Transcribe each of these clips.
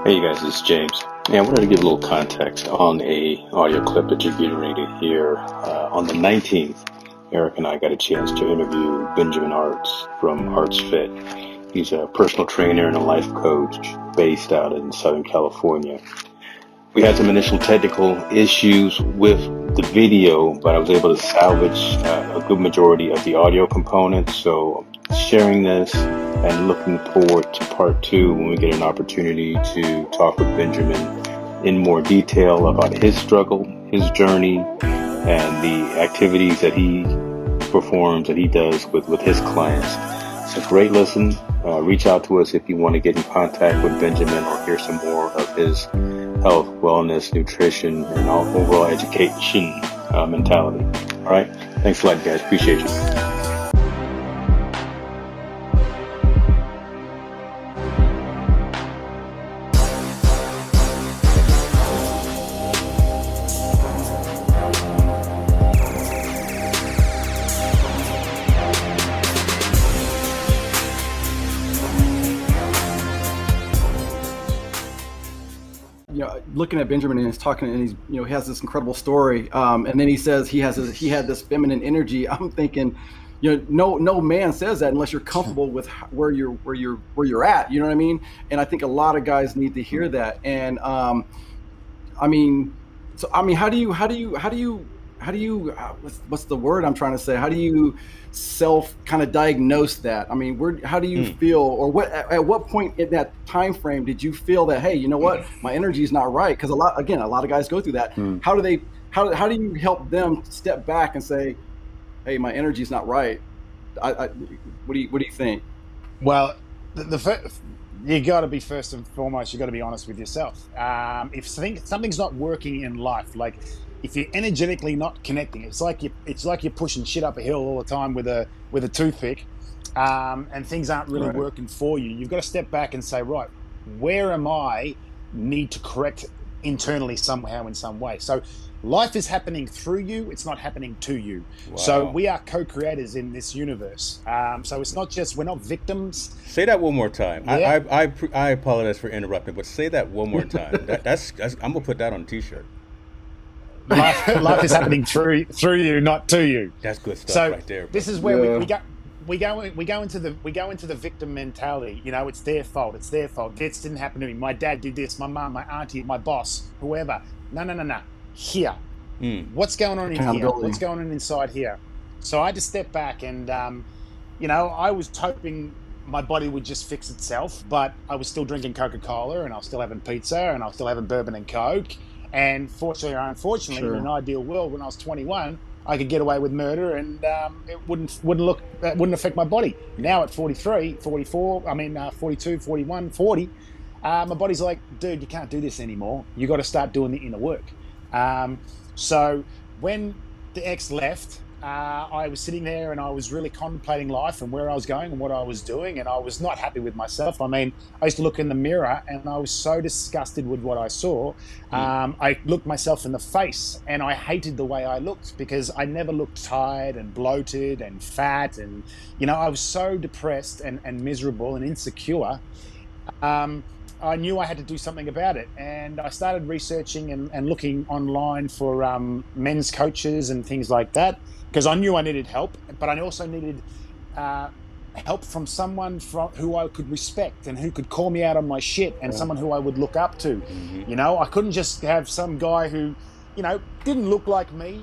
Hey you guys, it's James. Yeah, I wanted to give a little context on a audio clip that you're getting ready to hear. On the 19th, Eric and I got a chance to interview Benjamin Artz from Artz Fit. He's a personal trainer and a life coach based out in Southern California. We had some initial technical issues with the video, but I was able to salvage a good majority of the audio components. So sharing this and looking forward to part 2 when we get an opportunity to talk with Benjamin in more detail about his struggle, his journey, and the activities that he performs, that he does with his clients. It's a great listen. Reach out to us if you want to get in contact with Benjamin or hear some more of his health, wellness, nutrition, and overall education mentality. All right. Thanks a lot, guys. Appreciate you. Looking at Benjamin and he's talking, and he's, he has this incredible story, and then he says he had this feminine energy. I'm thinking, no man says that unless you're comfortable with where you're at. You know what I mean? And I think a lot of guys need to hear that. And how do you what's the word I'm trying to say? How do you self kind of diagnose that? I mean, how do you feel, or at what point in that time frame did you feel that, hey, you know what, my energy is not right? Because a lot of guys go through that. How do you help them step back and say, hey, my energy is not right? What do you think? Well, you got to be, first and foremost, you got to be honest with yourself. If something's not working in life, like if you're energetically not connecting, it's like you're pushing shit up a hill all the time with a toothpick, and things aren't really working for you. You've got to step back and say, right, where am I need to correct internally somehow in some way. So life is happening through you. It's not happening to you. Wow. So we are co-creators in this universe. So it's not just, we're not victims. Say that one more time. Yeah. I apologize for interrupting, but say that one more time. that's I'm gonna put that on a t-shirt. Life is happening through you, not to you. That's good stuff, so right there. Bro. This is where we go into the victim mentality. It's their fault. It's their fault. This didn't happen to me. My dad did this. My mum, my auntie, my boss, whoever. No. Here, what's going on in here? What's going on inside here? So I had to step back, and I was hoping my body would just fix itself, but I was still drinking Coca-Cola, and I was still having pizza, and I was still having bourbon and Coke. And fortunately or unfortunately, in an ideal world, when I was 21, I could get away with murder, and it wouldn't affect my body. Now at 43, 44, 42, 41, 40, my body's like, dude, you can't do this anymore. You got to start doing the inner work. So when the ex left, I was sitting there and I was really contemplating life and where I was going and what I was doing, and I was not happy with myself. I used to look in the mirror and I was so disgusted with what I saw. I looked myself in the face and I hated the way I looked, because I never looked tired and bloated and fat, and I was so depressed and miserable and insecure. I knew I had to do something about it, and I started researching and looking online for men's coaches and things like that, because I knew I needed help, but I also needed help from someone who I could respect and who could call me out on my shit, and someone who I would look up to. Mm-hmm. I couldn't just have some guy who didn't look like me,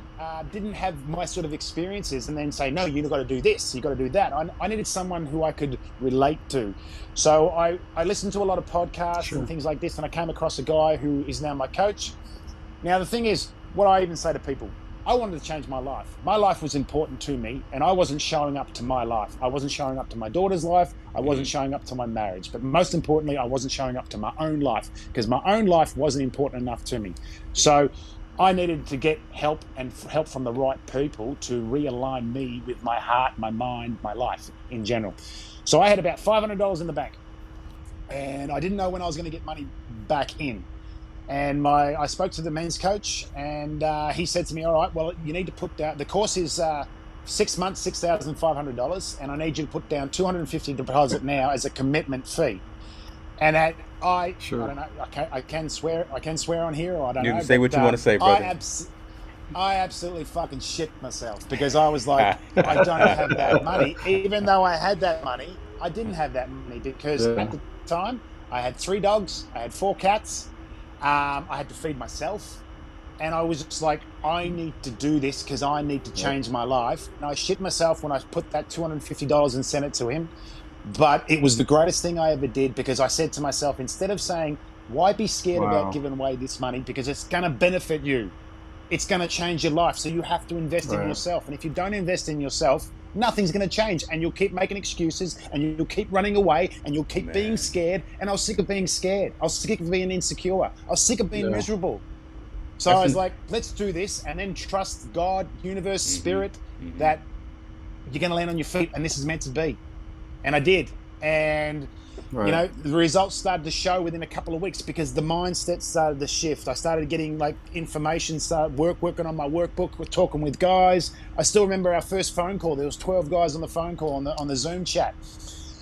didn't have my sort of experiences, and then say, no, you've got to do this, you've got to do that. I needed someone who I could relate to. So I listened to a lot of podcasts and things like this, and I came across a guy who is now my coach. Now, the thing is, what I even say to people, I wanted to change my life. My life was important to me, and I wasn't showing up to my life. I wasn't showing up to my daughter's life. I wasn't showing up to my marriage. But most importantly, I wasn't showing up to my own life, because my own life wasn't important enough to me. So I needed to get help, and help from the right people to realign me with my heart, my mind, my life in general. So I had about $500 in the bank, and I didn't know when I was going to get money back in. And I spoke to the men's coach, and he said to me, all right, well, you need to put down, the course is 6 months, $6,500, and I need you to put down $250 deposit now as a commitment fee. And at I Sure. don't know. I can swear on here, or I don't You know. can say but, what you want to say, brother. I absolutely fucking shit myself because I was like, I don't have that money. Even though I had that money, I didn't have that money because Yeah. at the time I had 3 dogs, I had 4 cats, I had to feed myself. And I was just like, I need to do this because I need to change my life. And I shit myself when I put that $250 and sent it to him. But it was the greatest thing I ever did because I said to myself, instead of saying, why be scared about Wow. giving away this money? Because it's going to benefit you. It's going to change your life. So you have to invest in Right. yourself. And if you don't invest in yourself, nothing's going to change. And you'll keep making excuses and you'll keep running away and you'll keep being scared. And I was sick of being scared. I was sick of being insecure. I was sick of being miserable. So I was like, let's do this and then trust God, universe, spirit, that you're going to land on your feet and this is meant to be. And I did. And, you know, the results started to show within a couple of weeks because the mindset started to shift. I started getting like information, started working on my workbook, talking with guys. I still remember our first phone call. There was 12 guys on the phone call on the Zoom chat.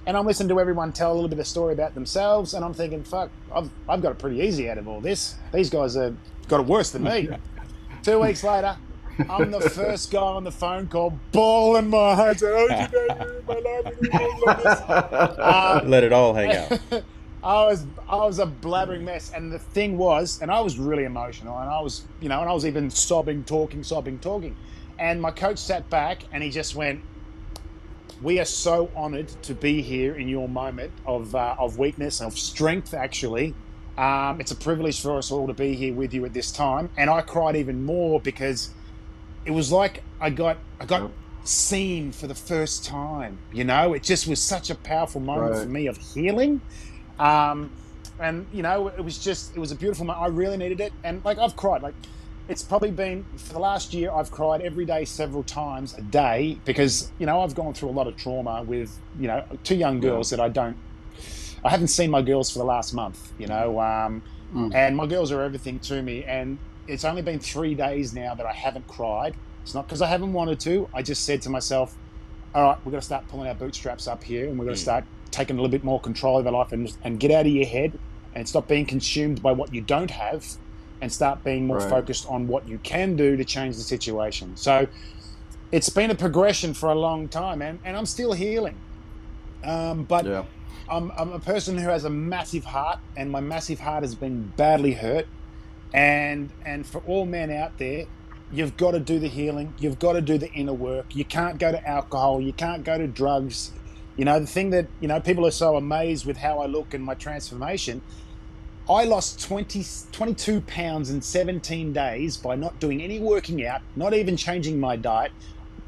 And I'm listening to everyone tell a little bit of story about themselves. And I'm thinking, fuck, I've got it pretty easy out of all this. These guys have got it worse than me. 2 weeks later, I'm the first guy on the phone call, bawling my heart. Saying, my life. Let it all hang out. I was a blabbering mess. And the thing was, and I was really emotional. And I was, and I was even sobbing, talking. And my coach sat back and he just went, we are so honored to be here in your moment of weakness, of strength, actually. It's a privilege for us all to be here with you at this time. And I cried even more because it was like I got seen for the first time. It just was such a powerful moment for me of healing. And, it was a beautiful moment. I really needed it. And like, I've cried, like, it's probably been, for the last year, I've cried every day, several times a day, because, I've gone through a lot of trauma with, 2 young girls that I haven't seen my girls for the last month, and my girls are everything to me. And it's only been 3 days now that I haven't cried. It's not because I haven't wanted to. I just said to myself, all right, we've got to start pulling our bootstraps up here, and we've got to start taking a little bit more control of our life and get out of your head and stop being consumed by what you don't have, and start being more focused on what you can do to change the situation. So it's been a progression for a long time, and I'm still healing. But I'm a person who has a massive heart, and my massive heart has been badly hurt. And for all men out there, you've got to do the healing. You've got to do the inner work. You can't go to alcohol. You can't go to drugs. The thing that, people are so amazed with how I look and my transformation. I lost 22 pounds in 17 days by not doing any working out, not even changing my diet,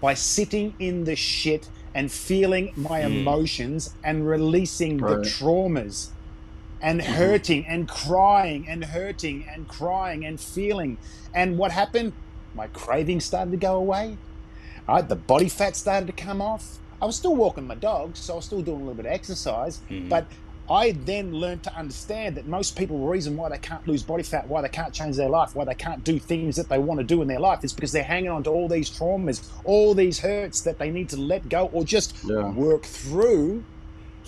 by sitting in the shit and feeling my emotions and releasing the traumas and hurting and crying and hurting and crying and feeling. And what happened? My cravings started to go away. The body fat started to come off. I was still walking my dogs, so I was still doing a little bit of exercise, but I then learned to understand that most people, the reason why they can't lose body fat, why they can't change their life, why they can't do things that they want to do in their life is because they're hanging on to all these traumas, all these hurts that they need to let go or just work through,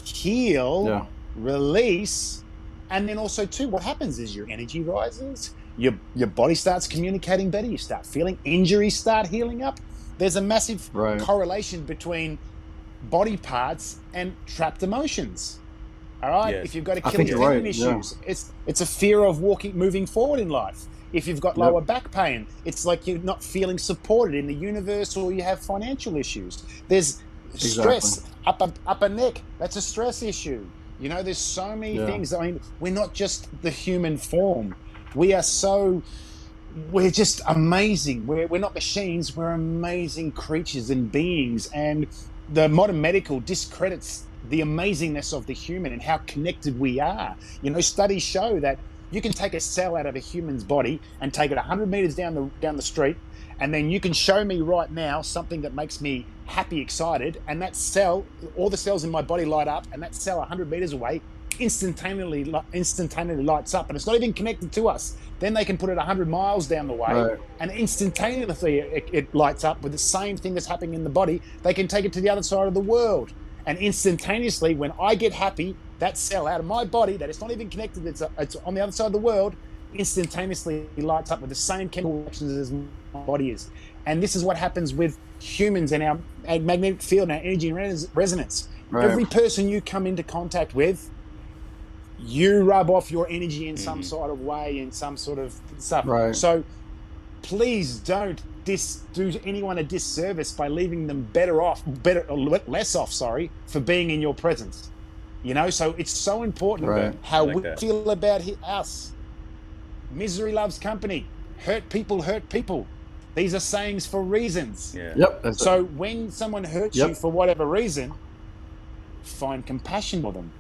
heal, release. And then also too, what happens is your energy rises, your body starts communicating better, you start feeling, injuries start healing up. There's a massive correlation between body parts and trapped emotions. All right. Yes. If you've got Achilles tendon issues, it's a fear of moving forward in life. If you've got lower back pain, it's like you're not feeling supported in the universe, or you have financial issues. There's stress, upper neck. That's a stress issue. There's so many things. I mean, we're not just the human form. We're just amazing. We're not machines. We're amazing creatures and beings. And the modern medical discredits the amazingness of the human and how connected we are. Studies show that you can take a cell out of a human's body and take it 100 meters down the street, and then you can show me right now something that makes me happy, excited, and that cell, all the cells in my body light up, and that cell 100 meters away instantaneously lights up, and it's not even connected to us. Then they can put it 100 miles down the way, and instantaneously it lights up with the same thing that's happening in the body. They can take it to the other side of the world. And instantaneously, when I get happy, that cell out of my body that it's not even connected, it's on the other side of the world, instantaneously lights up with the same chemical reactions as my body is. And this is what happens with humans and our magnetic field and our energy resonance. Right. Every person you come into contact with, you rub off your energy in some sort of way, in some sort of stuff. Right. So please don't do anyone a disservice by leaving them less off, for being in your presence. You know, so it's so important how we feel about us. Misery loves company. Hurt people hurt people. These are sayings for reasons. Yeah. Yep. So when someone hurts you for whatever reason, find compassion for them.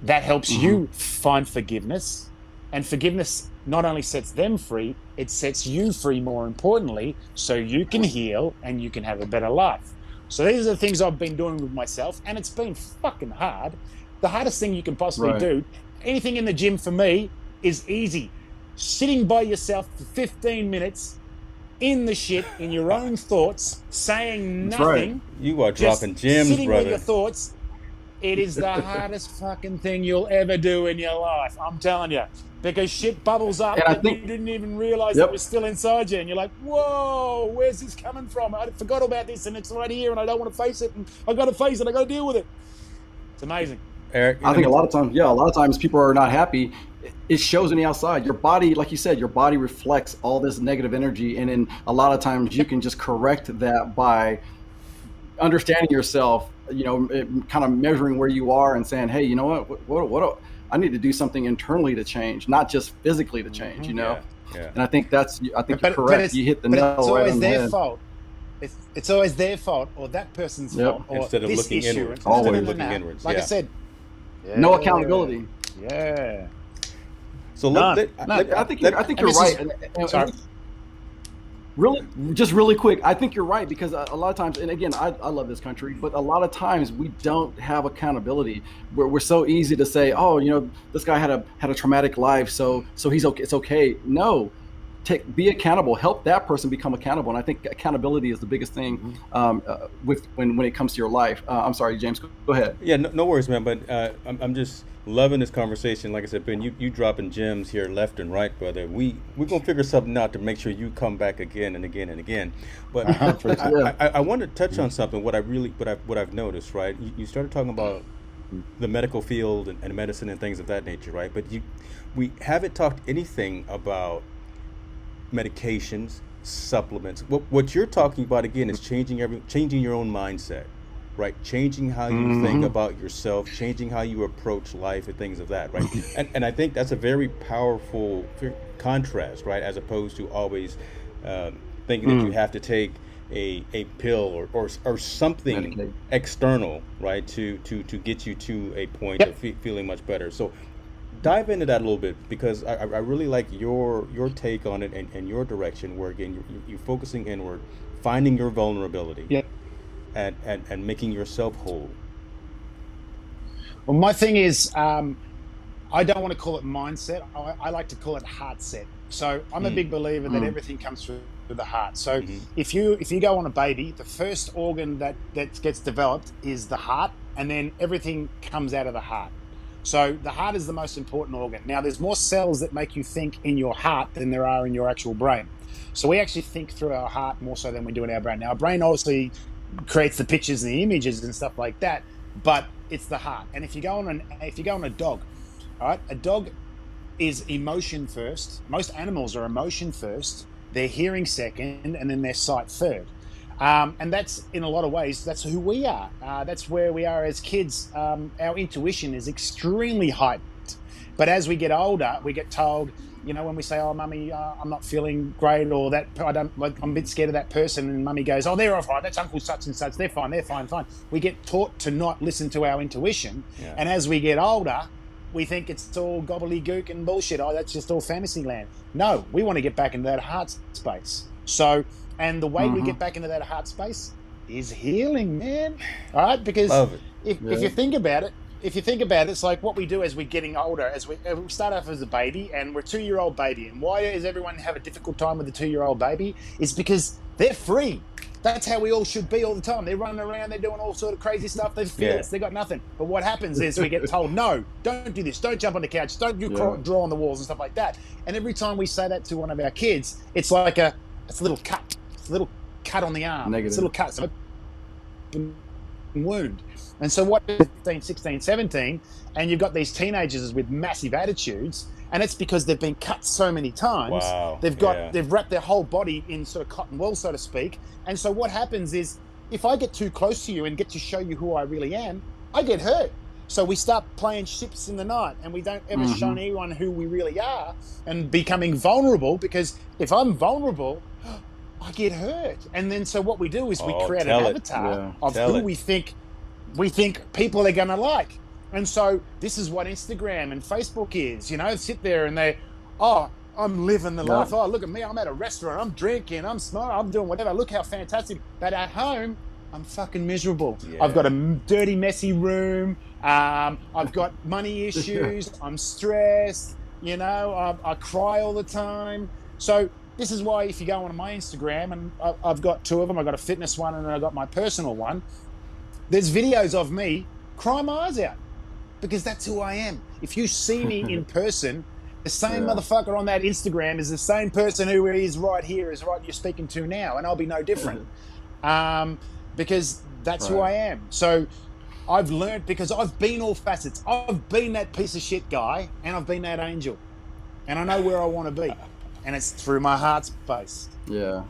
That helps you find forgiveness. And forgiveness not only sets them free, it sets you free, more importantly, so you can heal and you can have a better life. So these are the things I've been doing with myself, and it's been fucking hard. The hardest thing you can possibly do, anything in the gym for me, is easy. Sitting by yourself for 15 minutes in the shit, in your own thoughts, saying nothing. You are dropping gems, sitting brother. with your thoughts. It is the hardest fucking thing you'll ever do in your life. I'm telling you. Because shit bubbles up and you didn't even realize it was still inside you. And you're like, whoa, where's this coming from? I forgot about this and it's right here and I don't want to face it. And I got to face it. I got to deal with it. It's amazing. Eric, I think a lot of times people are not happy. It shows on the outside. Your body, like you said, your body reflects all this negative energy. And then a lot of times you can just correct that by understanding yourself, you know, kind of measuring where you are and saying, hey, you know what I need to do something internally to change, not just physically to change, you know? Yeah. And I think you're correct. You hit the nail right on the head. Fault. It's always their fault or that person's fault. Or instead of this looking issue. inwards. Always looking inwards. Like I said. No accountability. Yeah. So I think you're right. Sorry. Really quick, I think you're right, because a lot of times, and again, I love this country, but a lot of times we don't have accountability. We're so easy to say, oh, you know, this guy had a traumatic life, so he's okay. It's okay. No, be accountable. Help that person become accountable. And I think accountability is the biggest thing when it comes to your life. I'm sorry, James, go ahead. Yeah, no worries, man. But I'm just loving this conversation. Like I said, Ben, you dropping gems here left and right, brother. We're gonna figure something out to make sure you come back again and again and again. But I want to touch on something. What I've noticed, right? You started talking about the medical field and medicine and things of that nature, right? But we haven't talked anything about medications, supplements. What you're talking about again is changing your own mindset. Right, changing how you think about yourself, changing how you approach life and things of that, right? And I think that's a very powerful contrast, right? As opposed to always thinking that you have to take a pill or something external, right, to get you to a point of feeling much better. So dive into that a little bit, because I really like your take on it and your direction, where again you're focusing inward, finding your vulnerability. Yep. And making yourself whole. Well, my thing is, I don't want to call it mindset. I like to call it Heartset. So I'm a big believer that everything comes through the heart. So if you go on a baby, the first organ that gets developed is the heart, and then everything comes out of the heart. So the heart is the most important organ. Now, there's more cells that make you think in your heart than there are in your actual brain. So we actually think through our heart more so than we do in our brain. Now, our brain obviously creates the pictures and the images and stuff like that, but it's the heart. And if you go on a dog, all right, a dog is emotion first. Most animals are emotion first, their hearing second, and then their sight third. And that's, in a lot of ways, that's who we are. That's where we are as kids. Our intuition is extremely heightened. But as we get older, we get told, you know, when we say, oh, mummy, I'm not feeling great, or that I'm a bit scared of that person, and mummy goes, oh, they're all right, that's Uncle such and such, they're fine. We get taught to not listen to our intuition. Yeah. And as we get older, we think it's all gobbledygook and bullshit. Oh, that's just all fantasy land. No, we want to get back into that heart space. So, and the way we get back into that heart space is healing, man. All right? Because if you think about it, if you think about it, it's like what we do as we're getting older. As we start off as a baby, and we're a 2-year-old baby. And why does everyone have a difficult time with a 2-year-old baby? It's because they're free. That's how we all should be all the time. They're running around, they're doing all sort of crazy stuff. They're fearless, they got nothing. But what happens is we get told, no, don't do this, don't jump on the couch, don't draw on the walls and stuff like that. And every time we say that to one of our kids, it's like it's a little cut. It's a little cut on the arm. Negative. It's a little cut. So wound. And so what 15, 16, 17, and you've got these teenagers with massive attitudes, and it's because they've been cut so many times. Wow. They've wrapped their whole body in sort of cotton wool, so to speak. And so what happens is, if I get too close to you and get to show you who I really am, I get hurt. So we start playing ships in the night, and we don't ever show anyone who we really are, and becoming vulnerable, because if I'm vulnerable, I get hurt. And then so what we do is we create an avatar of who we think people are going to like. And so this is what Instagram and Facebook is, sit there and I'm living the life. Oh, look at me. I'm at a restaurant. I'm drinking. I'm smoking. I'm doing whatever. Look how fantastic. But at home, I'm fucking miserable. Yeah. I've got a dirty, messy room. I've got money issues. I'm stressed. I cry all the time. So this is why if you go on my Instagram, and I've got 2 of them. I've got a fitness one and then I've got my personal one. There's videos of me crying my eyes out, because that's who I am. If you see me in person, the same motherfucker on that Instagram is the same person who is right here, is right you're speaking to now, and I'll be no different. Because that's who I am. So I've learned, because I've been all facets. I've been that piece of shit guy, and I've been that angel. And I know where I want to be. And it's through my heart space. Yeah.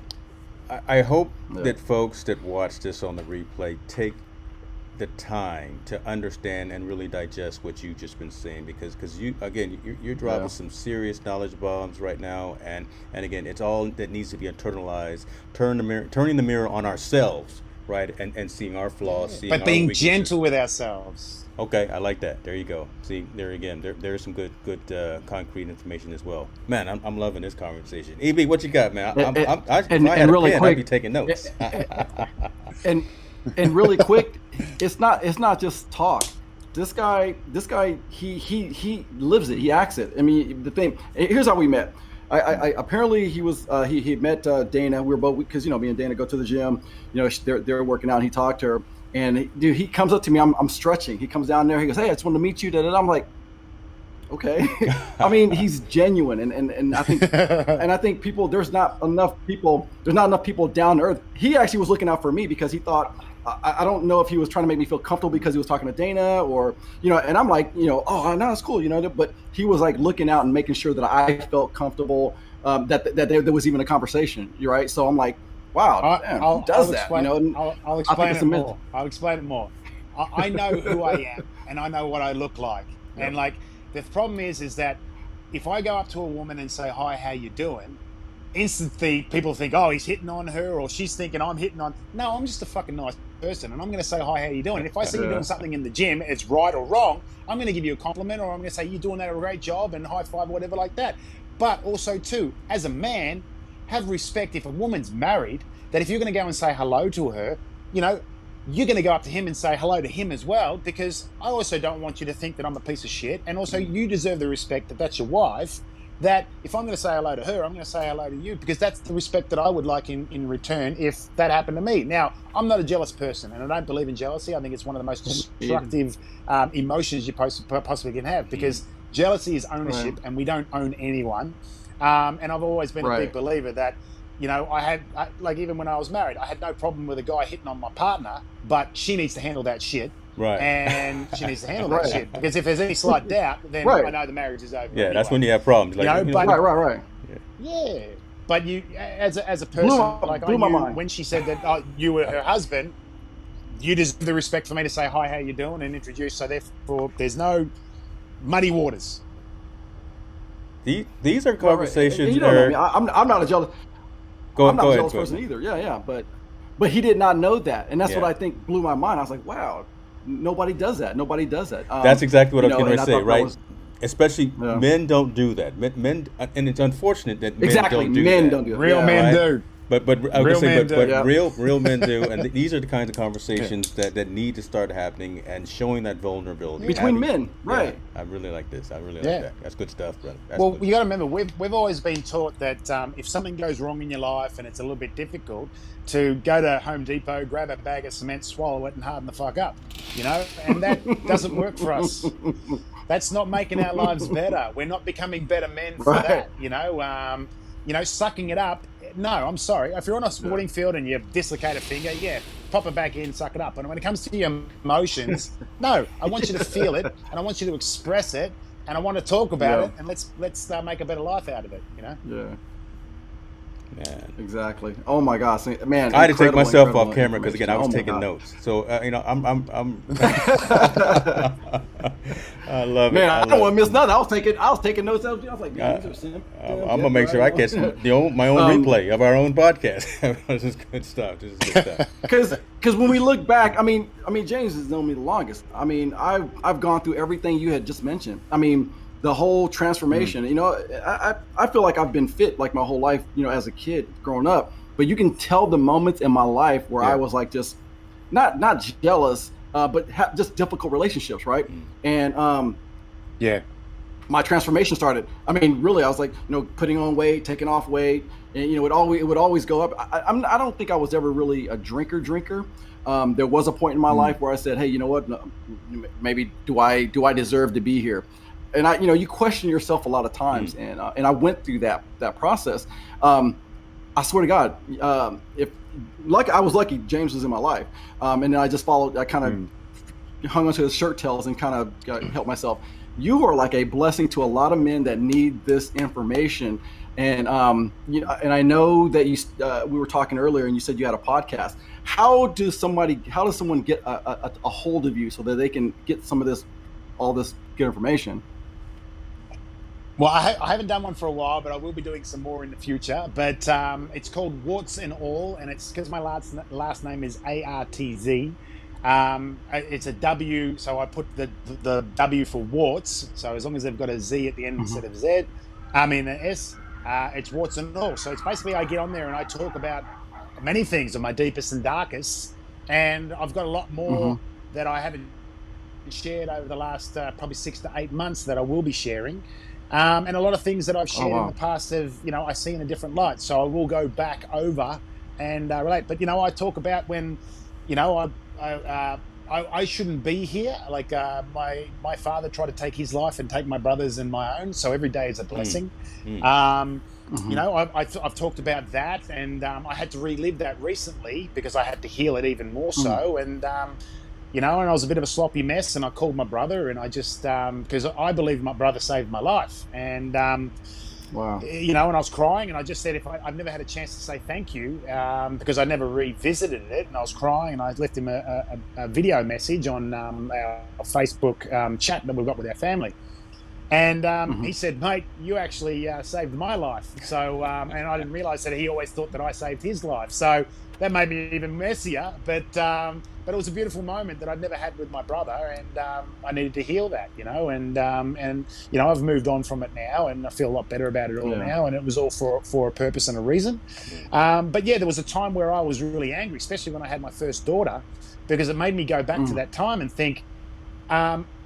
I hope that folks that watch this on the replay take the time to understand and really digest what you've just been saying, because you're dropping some serious knowledge bombs right now, and again, it's all that needs to be internalized, turning the mirror on ourselves, right, and seeing our flaws, but being gentle with ourselves. Okay, I like that. There you go. See, there again, there's some good concrete information as well. Man, I'm loving this conversation. EB, what you got, man? And really quick, I'd be taking notes. And really quick, it's not just talk. This guy, he lives it. He acts it. I mean, the thing. Here's how we met. I apparently he met Dana. We were both, because me and Dana go to the gym. They're working out. And he talked to her, and he comes up to me. I'm stretching. He comes down there. He goes, "Hey, I just wanted to meet you." I'm like, okay. I mean, he's genuine, and I think people. There's not enough people down to earth. He actually was looking out for me, because he thought. I don't know if he was trying to make me feel comfortable because he was talking to Dana, or and I'm like, oh no, it's cool, but he was like looking out and making sure that I felt comfortable, that there was even a conversation. You're right. So I'm like, wow, who does that? I'll explain it more. I'll explain it more. I know who I am, and I know what I look like. Yep. And like the problem is that if I go up to a woman and say, "Hi, how you doing?" instantly people think, oh, he's hitting on her, or she's thinking I'm hitting on. No, I'm just a fucking nice person, and I'm going to say, hi, how you doing? And if I see you doing something in the gym, it's right or wrong, I'm going to give you a compliment, or I'm going to say, you're doing that a great job, and high five, whatever like that. But also too, as a man, have respect. If a woman's married, that if you're going to go and say hello to her, you're going to go up to him and say hello to him as well, because I also don't want you to think that I'm a piece of shit, and also you deserve the respect that that's your wife. That if I'm going to say hello to her, I'm going to say hello to you, because that's the respect that I would like in return if that happened to me. Now, I'm not a jealous person, and I don't believe in jealousy. I think it's one of the most destructive emotions you possibly can have, because jealousy is ownership, and we don't own anyone. And I've always been a big believer that, like even when I was married, I had no problem with a guy hitting on my partner, but she needs to handle that shit. Right. And she needs to handle that shit, because if there's any slight doubt, then I know the marriage is over. Yeah, anyway. That's when you have problems. Like, right. Yeah, but you, as a person, I knew when she said that you were her husband, you deserve the respect for me to say hi, how you doing, and introduce. So therefore, there's no muddy waters. These are conversations. I'm not a jealous. I'm not a jealous person either. Yeah, but he did not know that, and that's what I think blew my mind. I was like, wow. Nobody does that. That's exactly what I was going to say, right? Especially men don't do that. Men, and it's unfortunate that men don't do that. Real men do. But I was Real gonna say, men but do. real men do, and these are the kinds of conversations that need to start happening and showing that vulnerability between men, right? Yeah, I really like this. I really like Yeah. that. That's good stuff, brother. That's Well, good. you got to remember, we've always been taught that if something goes wrong in your life and it's a little bit difficult, to go to Home Depot, grab a bag of cement, swallow it, and harden the fuck up. And that doesn't work for us. That's not making our lives better. We're not becoming better men for Right. that. Sucking it up. No, I'm sorry. If you're on a sporting field and you dislocate a finger, pop it back in, suck it up. And when it comes to your emotions, no, I want you to feel it and I want you to express it and I want to talk about it and let's make a better life out of it. Yeah. Man. Exactly. Oh my gosh, man! I had to take myself off incredible camera because again I was information. taking Oh my notes. So I'm I love it. Man, I love don't want it. to miss nothing. I was taking notes. I was like, man, these are simple. I'm gonna make sure I catch my own replay of our own podcast. This is good stuff. This is good stuff. Because when we look back, I mean, James has known me the longest. I mean, I've gone through everything you had just mentioned. I mean, the whole transformation. I feel like I've been fit like my whole life. As a kid growing up. But you can tell the moments in my life where I was like just not jealous, but just difficult relationships, right? And my transformation started. I mean, really, I was like, putting on weight, taking off weight, and it would always go up. I don't think I was ever really a drinker. There was a point in my life where I said, hey, you know what? No, maybe do I deserve to be here? And you question yourself a lot of times, and I went through that process. I swear to God, I was lucky James was in my life, and then I just followed. I kind of hung onto his shirt tails and kind of helped myself. You are like a blessing to a lot of men that need this information, and and I know that we were talking earlier, and you said you had a podcast. How does someone get a hold of you so that they can get all this good information? Well, I haven't done one for a while, but I will be doing some more in the future. But it's called Warts and All, and it's because my last name is Artz. It's a W, so I put the W for warts. So as long as they've got a Z at the end instead of Z, an S, it's Warts and All. So it's basically I get on there and I talk about many things of my deepest and darkest, and I've got a lot more that I haven't shared over the last probably 6 to 8 months that I will be sharing. And a lot of things that I've shared in the past I see in a different light. So I will go back over and relate. But, I talk about when, I shouldn't be here. Like my father tried to take his life and take my brother's and my own. So every day is a blessing. I've talked about that, and I had to relive that recently because I had to heal it even more so. And, and I was a bit of a sloppy mess, and I called my brother, and I just, because I believe my brother saved my life. And, wow. And I was crying, and I just said, I've never had a chance to say thank you, because I never revisited it. And I was crying, and I left him a video message on our Facebook chat that we've got with our family. And he said, mate, you actually saved my life. So, and I didn't realize that he always thought that I saved his life. So that made me even messier. But it was a beautiful moment that I'd never had with my brother. And I needed to heal that, and I've moved on from it now, and I feel a lot better about it all now. And it was all for a purpose and a reason. But there was a time where I was really angry, especially when I had my first daughter, because it made me go back to that time and think,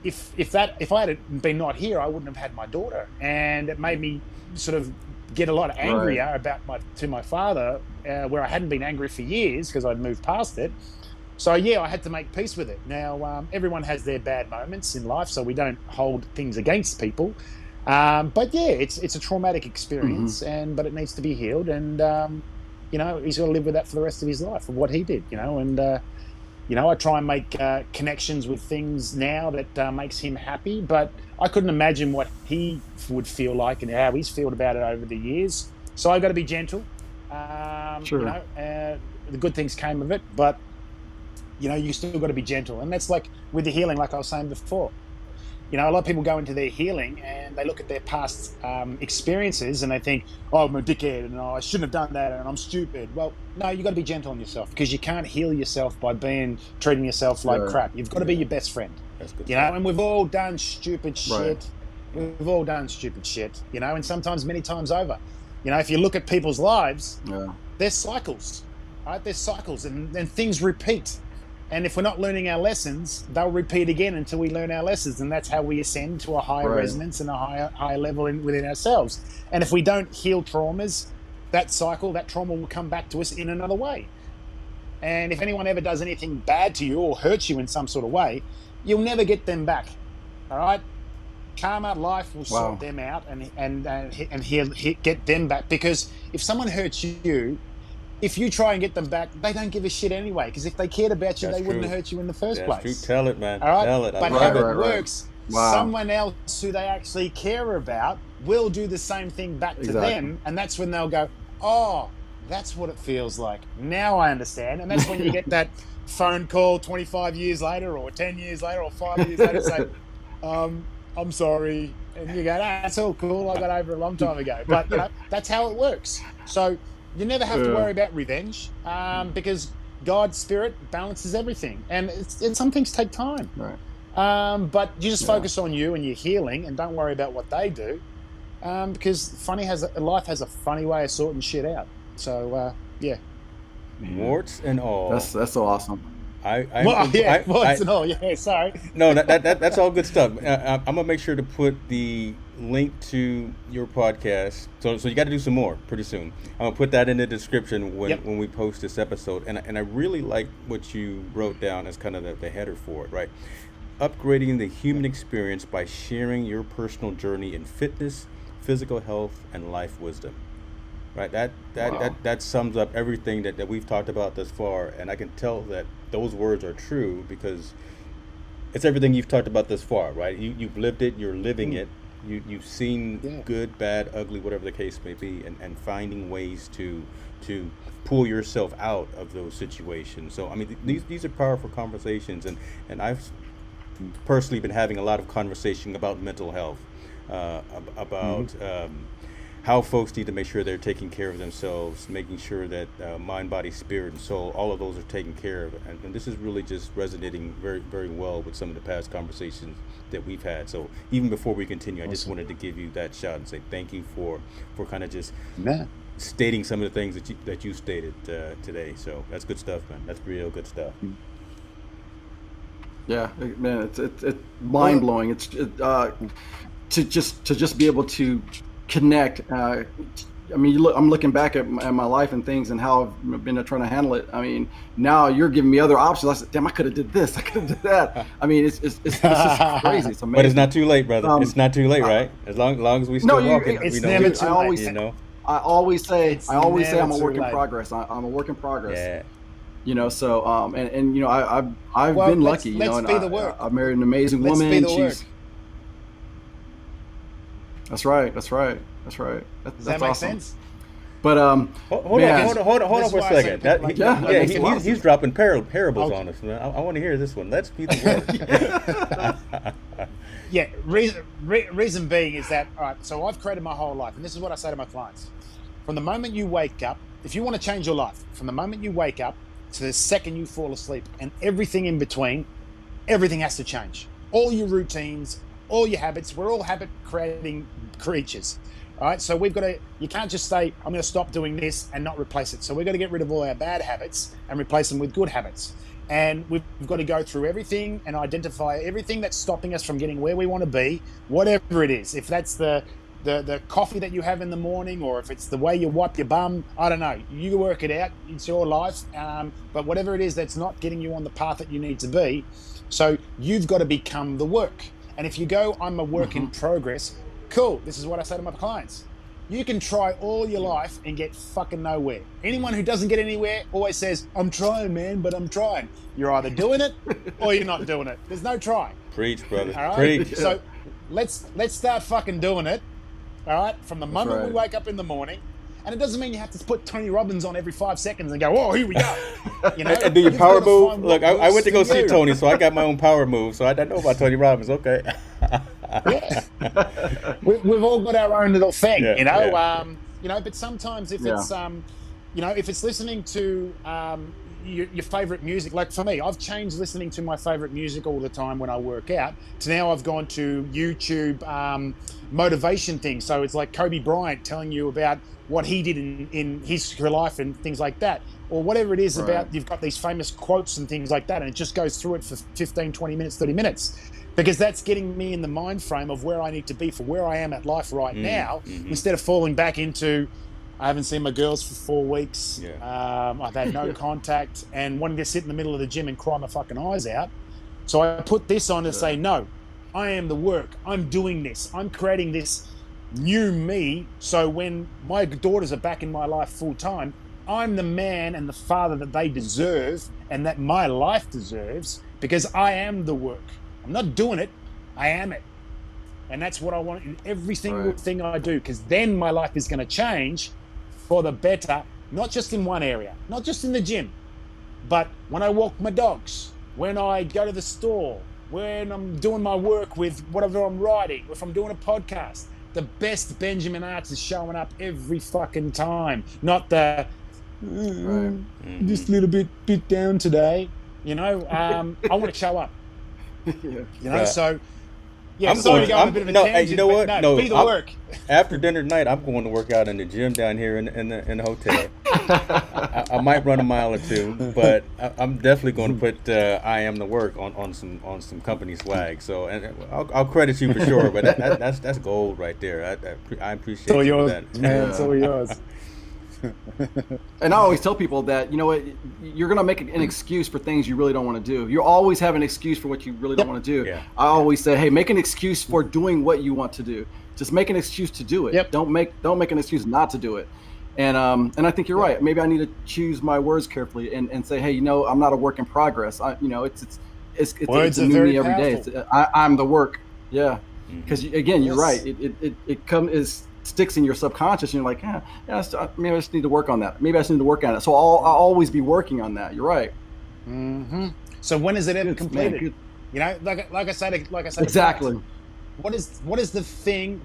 if I had been not here, I wouldn't have had my daughter. And it made me sort of get a lot angrier about my father, where I hadn't been angry for years because I'd moved past it. So I had to make peace with it. Now, everyone has their bad moments in life, so we don't hold things against people. But it's a traumatic experience, but it needs to be healed. And he's got to live with that for the rest of his life, of what he did. I try and make connections with things now that makes him happy, but I couldn't imagine what he would feel like and how he's felt about it over the years. So I've got to be gentle. Sure. The good things came of it, but you still got to be gentle. And that's like with the healing, like I was saying before. A lot of people go into their healing and they look at their past experiences and they think, oh, I'm a dickhead and I shouldn't have done that and I'm stupid. Well, no, you've got to be gentle on yourself, because you can't heal yourself by treating yourself like crap. You've got to be your best friend. That's good. And we've all done stupid shit. We've all done stupid shit, and sometimes many times over. If you look at people's lives, there's cycles, right? There's cycles, and things repeat. And if we're not learning our lessons, they'll repeat again until we learn our lessons. And that's how we ascend to a higher resonance and a higher level within ourselves. And if we don't heal traumas, that cycle, that trauma will come back to us in another way. And if anyone ever does anything bad to you or hurts you in some sort of way, you'll never get them back. All right? Karma, life will sort them out and get them back. Because if someone hurts you, if you try and get them back, they don't give a shit anyway. Because if they cared about you, they wouldn't have hurt you in the first place. True. Tell it, man. All right? Tell it. But how it works, someone else who they actually care about will do the same thing back to them. And that's when they'll go, oh, that's what it feels like. Now I understand. And that's when you get that phone call 25 years later or 10 years later or 5 years later say, I'm sorry. And you go, that's all cool. I got over a long time ago. But, that's how it works. So you never have to worry about revenge because God's spirit balances everything. And some things take time. Right. But you just focus on you and your healing and don't worry about what they do. Because life has a funny way of sorting shit out. So, warts and all. That's so awesome. Warts and all. Yeah, sorry. No, that's all good stuff. I'm gonna make sure to put the link to your podcast. So you got to do some more pretty soon. I'm gonna put that in the description when we post this episode. And I really like what you wrote down as kind of the header for it, right? Upgrading the human experience by sharing your personal journey in fitness, physical health, and life wisdom. Right, that sums up everything that we've talked about thus far, and I can tell that those words are true because it's everything you've talked about thus far, right? You've lived it, you're living it, you've seen good, bad, ugly, whatever the case may be, and finding ways to pull yourself out of those situations. So I mean, these are powerful conversations, and I've personally been having a lot of conversation about mental health, about how folks need to make sure they're taking care of themselves, making sure that mind, body, spirit, and soul, all of those are taken care of. And this is really just resonating very, very well with some of the past conversations that we've had. So even before we continue, I just wanted to give you that shout and say thank you for kind of just stating some of the things that you stated today. So that's good stuff, man. That's real good stuff. Yeah, man, it's mind blowing. It's to just be able to connect. I mean, I'm looking back at my life and things and how I've been trying to handle it. I mean, now you're giving me other options. I said, damn, I could have did this. I could have did that. I mean, it's just crazy. It's amazing. But it's not too late, brother. It's not too late, right? As long as we still walking, it's never too late. I always say I'm a work in progress. I'm a work in progress. Yeah. So I've been lucky. Let's be the work. I married an amazing woman. Let's be the work. That's right. Does that make sense? But hold on for a second. He's dropping parables on us, man. I want to hear this one. Let's be the work. Yeah. Reason being is that, all right. So I've created my whole life, and this is what I say to my clients: from the moment you wake up, if you want to change your life, from the moment you wake up to the second you fall asleep, and everything in between, everything has to change. All your routines, all your habits. We're all habit creating creatures. All right, so you can't just say, I'm going to stop doing this and not replace it. So we've got to get rid of all our bad habits and replace them with good habits. And we've got to go through everything and identify everything that's stopping us from getting where we want to be, whatever it is. If that's the coffee that you have in the morning, or if it's the way you wipe your bum, I don't know. You work it out. It's your life. But whatever it is that's not getting you on the path that you need to be, so you've got to become the work. And if you go, I'm a work in progress, cool. This is what I say to my clients. You can try all your life and get fucking nowhere. Anyone who doesn't get anywhere always says, I'm trying, man, but I'm trying. You're either doing it or you're not doing it. There's no trying. Preach, brother. All right? Preach. So let's start fucking doing it. All right? From the moment we wake up in the morning. And it doesn't mean you have to put Tony Robbins on every 5 seconds and go, oh, here we go. And do your power move. Look, I went to go see Tony, so I got my own power move. So I know about Tony Robbins. Okay. Yeah. We've all got our own little thing, But sometimes if it's, if it's listening to, your favorite music. Like for me, I've changed listening to my favorite music all the time when I work out to now I've gone to YouTube motivation things. So it's like Kobe Bryant telling you about what he did in his life and things like that, or whatever it is about. You've got these famous quotes and things like that, and it just goes through it for 15, 20 minutes, 30 minutes. Because that's getting me in the mind frame of where I need to be for where I am at life right now, instead of falling back into, I haven't seen my girls for 4 weeks. Yeah. I've had no contact and wanting to sit in the middle of the gym and cry my fucking eyes out. So I put this on to say, no, I am the work. I'm doing this. I'm creating this new me. So when my daughters are back in my life full time, I'm the man and the father that they deserve and that my life deserves, because I am the work. I'm not doing it, I am it. And that's what I want in every single thing I do, because then my life is going to change for the better, not just in one area, not just in the gym, but when I walk my dogs, when I go to the store, when I'm doing my work with whatever I'm writing, if I'm doing a podcast. The best Benjamin Artz is showing up every fucking time, not the just a little bit down today. You know, I want to show up. You know, so yeah. I'm sorry to go on a bit of a tangent. You know what? No, be the work. After dinner tonight, I'm going to work out in the gym down here in the hotel. I might run a mile or two, but I'm definitely going to put "I am the work" on some company swag. So, and I'll credit you for sure. But that's gold right there. I appreciate all you yours, for that. man. It's all yours. And I always tell people that, you know what, you're going to make an excuse for things you really don't want to do. You always have an excuse for what you really don't want to do. Yeah. I always say, hey, make an excuse for doing what you want to do. Just make an excuse to do it. Yep. Don't make an excuse not to do it. And I think you're right. Maybe I need to choose my words carefully and say, hey, you know, I'm not a work in progress. It's a new me every day. I'm the work. Yeah. Because again, you're right. It sticks in your subconscious, and you're like, maybe I just need to work on that. Maybe I just need to work on it. So I'll always be working on that. You're right. So when is it ever completed? Man, you know, like I said, exactly. What is the thing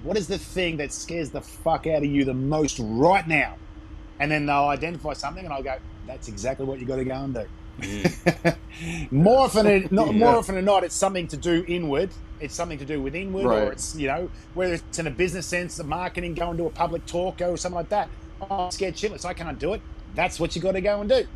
that scares the fuck out of you the most right now? And then they'll identify something, and I'll go, that's exactly what you got to go and do. More often than not, it's something to do inward. It's something to do with inward, or it's, you know, whether it's in a business sense, the marketing, going to a public talk, or something like that. Oh, I'm scared shitless, I can't do it. That's what you got to go and do,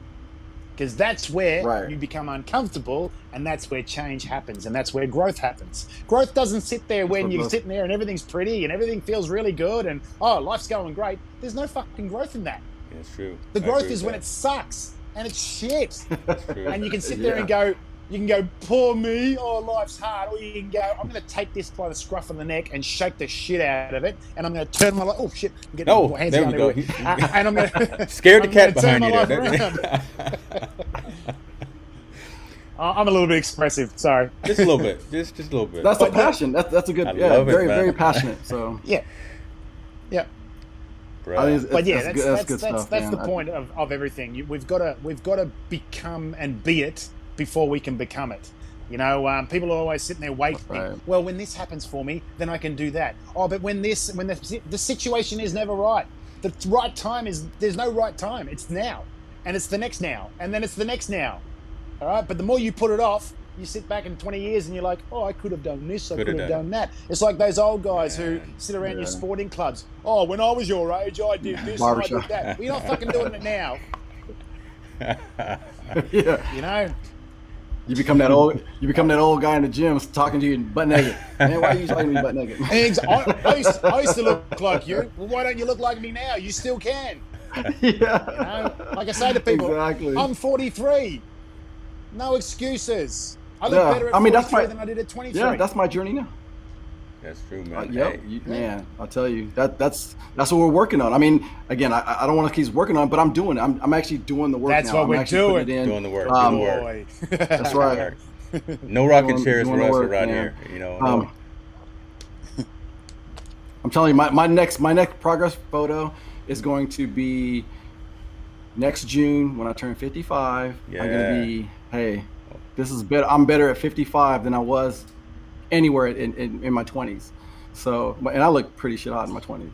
because that's where you become uncomfortable, and that's where change happens, and that's where growth happens. Growth doesn't sit there when you're sitting there and everything's pretty and everything feels really good and life's going great. There's no fucking growth in that. Yeah, it's true. The growth is when it sucks and it's shit. That's true. And you can sit there and go, you can go, poor me, life's hard. Or you can go, I'm going to take this by the scruff of the neck and shake the shit out of it. And I'm going to turn my life, oh shit, I'm getting my hands there down we go. everywhere. And I'm going to scared the cat behind you there. I'm a little bit expressive, sorry. Just a little bit, just a little bit. That's a passion. That's a good, very passionate. So yeah. But yeah, that's good stuff. That's the point of everything. We've got to become and be it before we can become it. You know, people are always sitting there waiting. Right. Well, when this happens for me, then I can do that. Oh, but when the situation is never right. The right time there's no right time. It's now, and it's the next now, and then it's the next now. All right, but the more you put it off, you sit back in 20 years and you're like, oh, I could have done this, I could have done that. It's like those old guys who sit around your sporting clubs. Oh, when I was your age, I did this, and I did that. Well, you're not fucking doing it now. You know? You become that old guy in the gym talking to you butt naked. Man, why are you talking to me butt naked? I used to look like you. Well, why don't you look like me now? You still can. You know? Like I say to people, I'm 43. No excuses. I look better at 43 than I did at 23. Yeah, that's my journey now. That's true, man. Man, I'll tell you that's what we're working on. I mean, again, I don't want to keep working on it, but I'm doing it. I'm actually doing the work now. That's what we're doing. Doing the work. That's right. No rocking chairs for us around here. You know. I'm telling you, my next progress photo is going to be next June when I turn 55. Yeah. I'm gonna be, hey, this is better. I'm better at 55 than I was anywhere in my 20s. So, and I look pretty shit hot in my 20s.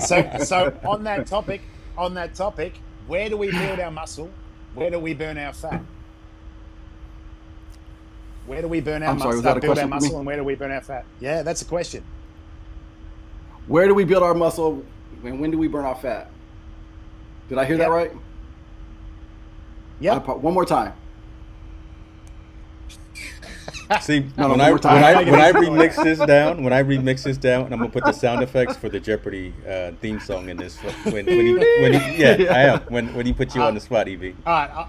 So on that topic, Where do we build our muscle? Where do we burn our fat? Where do we burn our muscle? Build our muscle, and where do we burn our fat? Yeah, that's a question. Where do we build our muscle, and when do we burn our fat? Did I hear that right? Yeah. One more time. See, when I remix this down, and I'm gonna put the sound effects for the Jeopardy theme song in this. When he put you on the spot, EV. All right,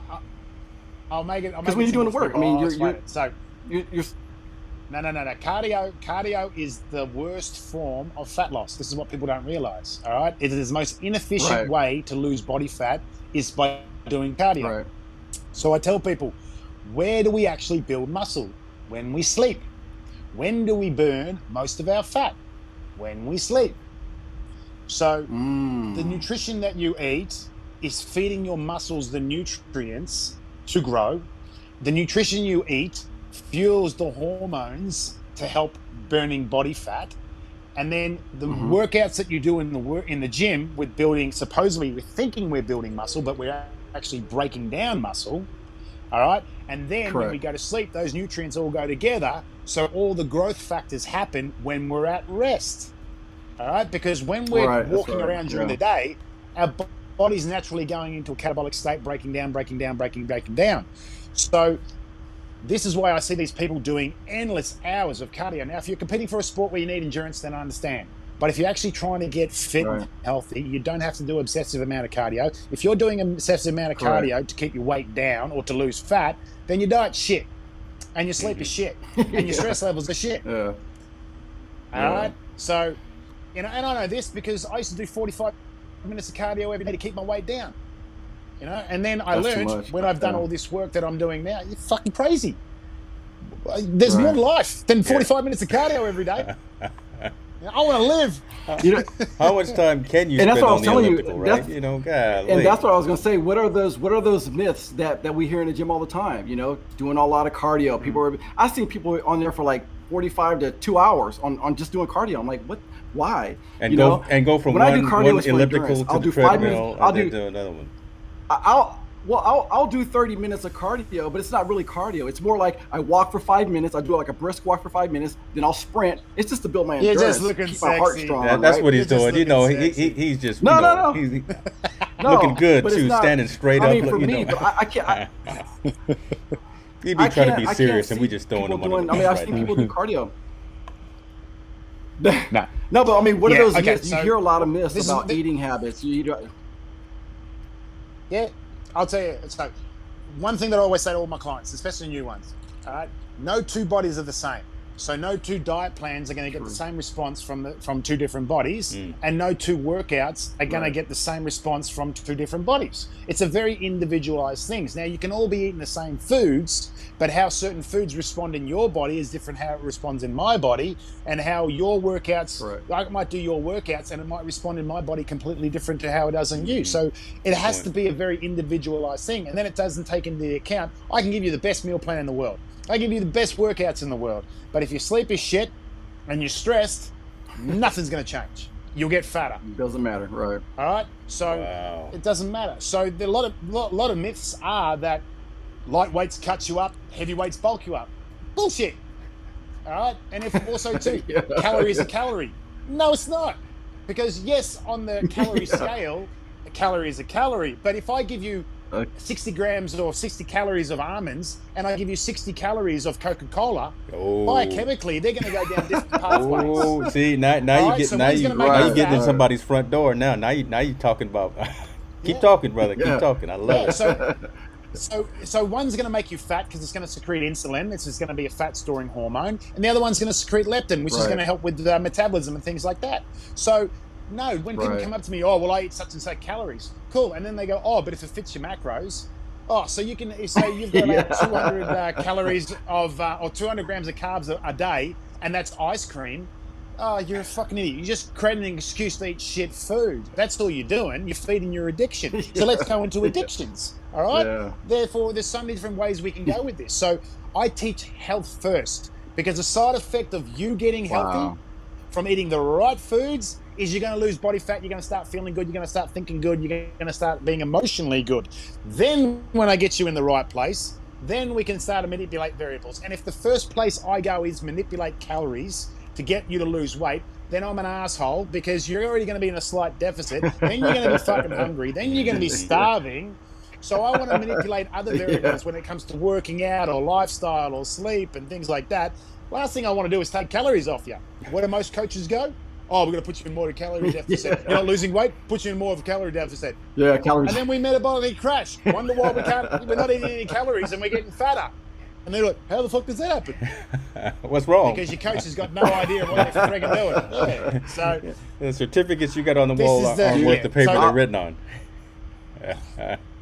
I'll make it. Because when you're doing the work, I mean, you're No. Cardio is the worst form of fat loss. This is what people don't realize. All right, it is the most inefficient way to lose body fat is by doing cardio. Right. So I tell people, where do we actually build muscle? When we sleep. When do we burn most of our fat? When we sleep. So the nutrition that you eat is feeding your muscles the nutrients to grow. The nutrition you eat fuels the hormones to help burning body fat. And then the workouts that you do in the gym with building, supposedly we're thinking we're building muscle, but we're actually breaking down muscle. All right. And then when we go to sleep, those nutrients all go together. So all the growth factors happen when we're at rest. All right. Because when we're walking around during the day, our body's naturally going into a catabolic state, breaking down. So this is why I see these people doing endless hours of cardio. Now, if you're competing for a sport where you need endurance, then I understand. But if you're actually trying to get fit and healthy, you don't have to do obsessive amount of cardio. If you're doing an excessive amount of cardio to keep your weight down or to lose fat, then your diet's shit, and your sleep is shit, and your stress levels are shit. All right? So, and I know this because I used to do 45 minutes of cardio every day to keep my weight down. And then I learned when I've done all this work that I'm doing now, you're fucking crazy. There's more life than 45 minutes of cardio every day. I want to live. How much time can you spend on the elliptical, right? And that's what I was going to say. What are those myths that we hear in the gym all the time? Doing a lot of cardio. People I've seen people on there for like 45 to 2 hours on just doing cardio. I'm like, what? Why? And go from one elliptical to the treadmill and then do another one. I'll do 30 minutes of cardio, but it's not really cardio. It's more like I walk for 5 minutes. I do like a brisk walk for 5 minutes, then I'll sprint. It's just to build my endurance, just looking keep my heart strong. That's what he's doing. He's just he's looking good too, standing straight up. For me, but I can't. He'd be trying to be serious, and we just throwing him on. I've seen people do cardio. No, but I mean, what are those myths? You hear a lot of myths about eating habits. Yeah, I'll tell you. So, one thing that I always say to all my clients, especially new ones, all right, no two bodies are the same. So no two diet plans are going to get the same response from two different bodies, and no two workouts are going to get the same response from two different bodies. It's a very individualized thing. Now, you can all be eating the same foods, but how certain foods respond in your body is different how it responds in my body, and how your workouts, I might do your workouts and it might respond in my body completely different to how it does in you. So it has to be a very individualized thing, and then it doesn't take into account, I can give you the best meal plan in the world. I give you the best workouts in the world. But if your sleep is shit and you're stressed, nothing's going to change. You'll get fatter. Doesn't matter, right? All right? So it doesn't matter. So a lot of myths are that light weights cut you up, heavy weights bulk you up. Bullshit. All right? And if also too, calorie is a calorie. No, it's not. Because yes, on the calorie scale, a calorie is a calorie. But if I give you 60 grams or 60 calories of almonds and I give you 60 calories of Coca-Cola, biochemically they're going to go down different pathways. Oh, see, now you get in somebody's front door. Now you talking about. Keep talking, brother. Keep talking. I love it. So one's going to make you fat because it's going to secrete insulin. This is going to be a fat storing hormone, and the other one's going to secrete leptin, which is going to help with metabolism and things like that. So. No, when people come up to me, I eat such and such calories. Cool. And then they go, but if it fits your macros, so you can say you've got about 200 calories of, or 200 grams of carbs a day, and that's ice cream. Oh, you're a fucking idiot. You're just creating an excuse to eat shit food. That's all you're doing. You're feeding your addiction. So let's go into addictions. All right? Yeah. Therefore, there's so many different ways we can go with this. So I teach health first, because the side effect of you getting healthy from eating the right foods is you're going to lose body fat, you're going to start feeling good, you're going to start thinking good, you're going to start being emotionally good. Then when I get you in the right place, then we can start to manipulate variables. And if the first place I go is manipulate calories to get you to lose weight, then I'm an asshole, because you're already going to be in a slight deficit. Then you're going to be fucking hungry. Then you're going to be starving. So I want to manipulate other variables when it comes to working out or lifestyle or sleep and things like that. Last thing I want to do is take calories off you. Where do most coaches go? Oh, we're going to put you in more of a calorie deficit. You're not losing weight? Put you in more of a calorie deficit. Yeah, calories. And then we metabolically crash. Wonder why we're not eating any calories and we're getting fatter. And they're like, how the fuck does that happen? What's wrong? Because your coach has got no idea what they're freaking doing. Yeah. So the certificates you got on the wall aren't worth the paper they're written on.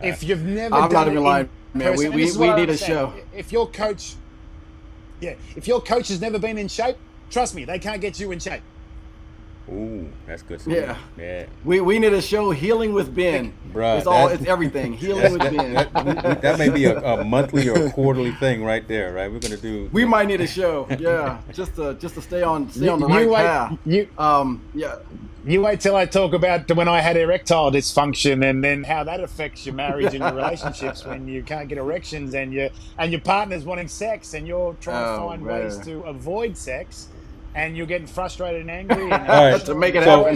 If you've never I'm done not even lying, man. We need a show. If your coach has never been in shape, trust me, they can't get you in shape. Ooh, that's good stuff. Yeah. We need a show, Healing with Ben. Bruh, it's everything. Healing with Ben. That may be a monthly or a quarterly thing right there, right? We're gonna do. We might need a show, yeah, just to stay on the right path. You wait till I talk about when I had erectile dysfunction and then how that affects your marriage and your relationships when you can't get erections and your partner's wanting sex and you're trying to find ways to avoid sex. And you're getting frustrated and angry. And all right, to make it happen.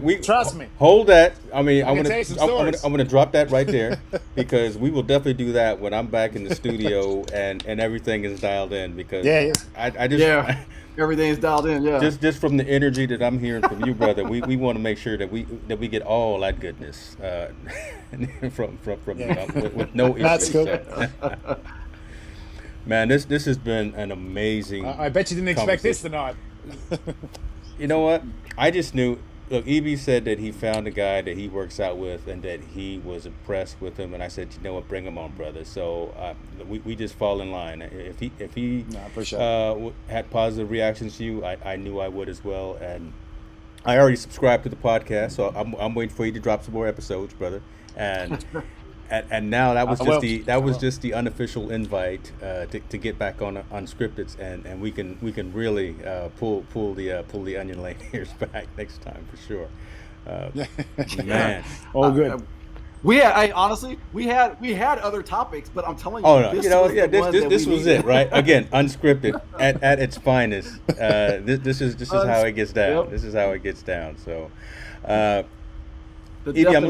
We trust me. Hold that. I mean, I'm gonna drop that right there because we will definitely do that when I'm back in the studio and everything is dialed in. Because I just everything is dialed in. Yeah. Just from the energy that I'm hearing from you, brother, we want to make sure that we get all that goodness from with no issues. That's cool. So. Man, this has been an amazing. I bet you didn't expect this tonight. You know what? I just knew. Look, Evie said that he found a guy that he works out with and that he was impressed with him, and I said, you know what, bring him on, brother. So we just fall in line. If he had positive reactions to you, I knew I would as well, and I already subscribed to the podcast, so I'm waiting for you to drop some more episodes, brother, and. And now that was just the unofficial invite to get back on Unscripted, and we can really pull the onion layers back next time for sure. Man, all good. We had other topics, but I'm telling you, this was it, right? Again, Unscripted at its finest. This is how it gets down. Yep. This is how it gets down. So. Evie, I'm gonna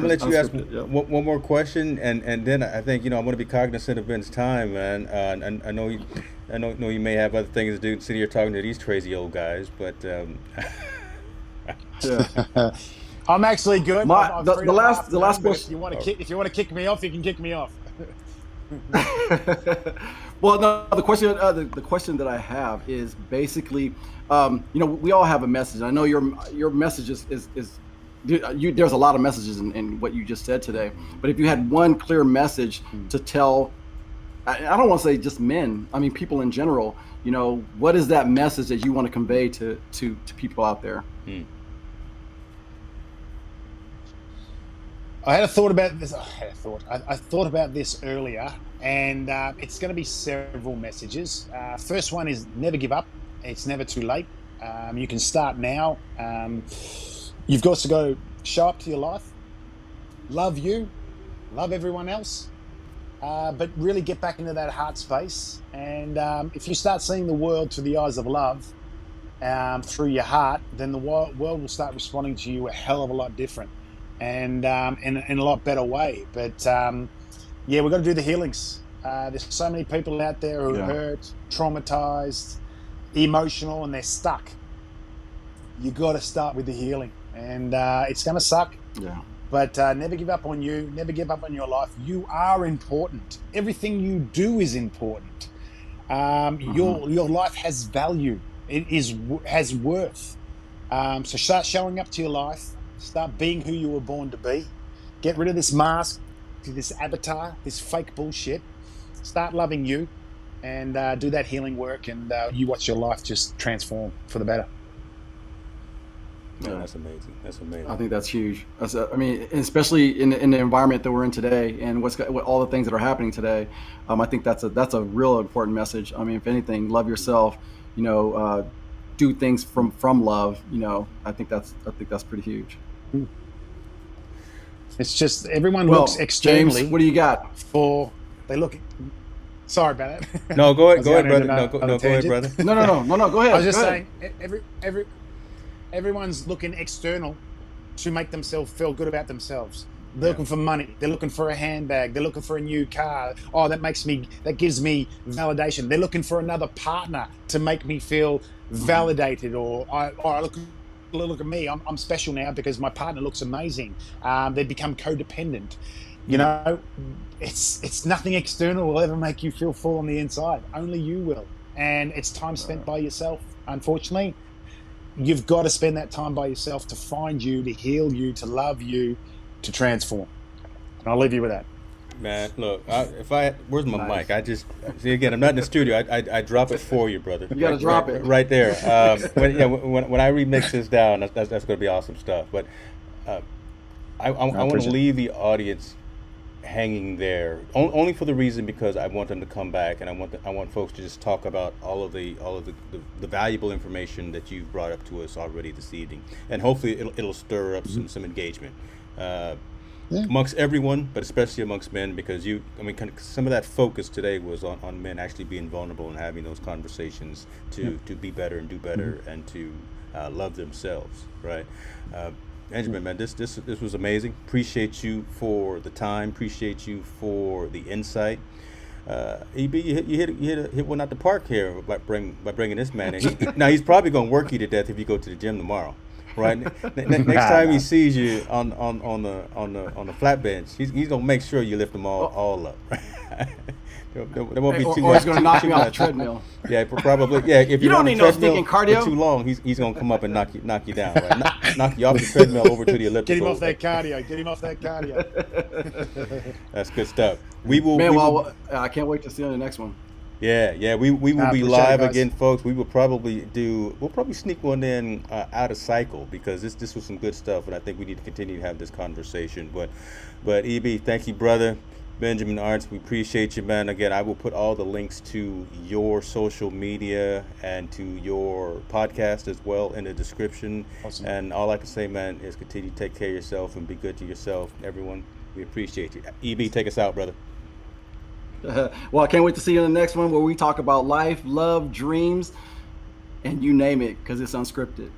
let you ask one more question, and then I think I'm gonna be cognizant of Ben's time, man. I know you may have other things to do, sitting here talking to these crazy old guys, but I'm actually good. The last question. If you want to kick me off, you can kick me off. Well, no. The question that I have is basically, we all have a message. I know your message is there's a lot of messages in what you just said today, but if you had one clear message to tell, I don't want to say just men, I mean people in general, what is that message that you want to convey to people out there? I had a thought about this. I thought about this earlier, and it's going to be several messages. First one is never give up. It's never too late. You can start now. You've got to go show up to your life, love you, love everyone else, but really get back into that heart space. And if you start seeing the world through the eyes of love, through your heart, then the world will start responding to you a hell of a lot different and in a lot better way. But we've got to do the healings. There's so many people out there who are hurt, traumatized, emotional, and they're stuck. You got to start with the healing. And it's going to suck, but never give up on you. Never give up on your life. You are important. Everything you do is important. Your life has value. It has worth. So start showing up to your life. Start being who you were born to be. Get rid of this mask, this avatar, this fake bullshit. Start loving you, and do that healing work. And you watch your life just transform for the better. Yeah, that's amazing. I think that's huge. Especially in the environment that we're in today, and what all the things that are happening today. I think that's a real important message. I mean, if anything, love yourself. do things from love, you know, I think that's pretty huge. It's just everyone looks externally. James, what do you got? They look. Sorry about that. No, go ahead, brother. Go ahead, brother. No, go ahead. I was just saying, everyone's looking external to make themselves feel good about themselves. They're looking for money. They're looking for a handbag. They're looking for a new car. Oh, that gives me validation. They're looking for another partner to make me feel validated. Or look at me. I'm special now because my partner looks amazing. They become codependent. You know, it's nothing external will ever make you feel full on the inside. Only you will. And it's time spent by yourself. Unfortunately, you've got to spend that time by yourself to find you, to heal you, to love you, to transform. And I'll leave you with that. Man, look, where's my mic? I just, see, again, I'm not in the studio. I drop it for you, brother. You got to drop it. Right there. When I remix this down, that's going to be awesome stuff. But I want to leave the audience hanging there only for the reason because I want them to come back, and I want folks to just talk about all of the valuable information that you've brought up to us already this evening, and hopefully it'll stir up some engagement amongst everyone, but especially amongst men, because some of that focus today was on men actually being vulnerable and having those conversations to be better and do better and to love themselves, right? Benjamin, man, this was amazing. Appreciate you for the time. Appreciate you for the insight. EB, you hit one out the park here by bringing this man in. Now he's probably gonna work you to death if you go to the gym tomorrow, right? Next time he sees you on the flat bench, he's gonna make sure you lift them all up. Right? There won't be too much. Or he's gonna knock me off the treadmill. Yeah, probably. Yeah, if you don't need no stinking cardio for too long, he's gonna come up and knock you down, right? Knock you off the treadmill over to the elliptical. Get him off that cardio. That's good stuff. We will. I can't wait to see you on the next one. Yeah. We will be live again, folks. We'll probably sneak one in out of cycle because this was some good stuff, and I think we need to continue to have this conversation. But EB, thank you, brother. Benjamin Artz, we appreciate you, man. Again, I will put all the links to your social media and to your podcast as well in the description. Awesome. And all I can say, man, is continue to take care of yourself and be good to yourself. Everyone, we appreciate you. EB, take us out, brother. Well, I can't wait to see you in the next one where we talk about life, love, dreams, and you name it, because it's unscripted.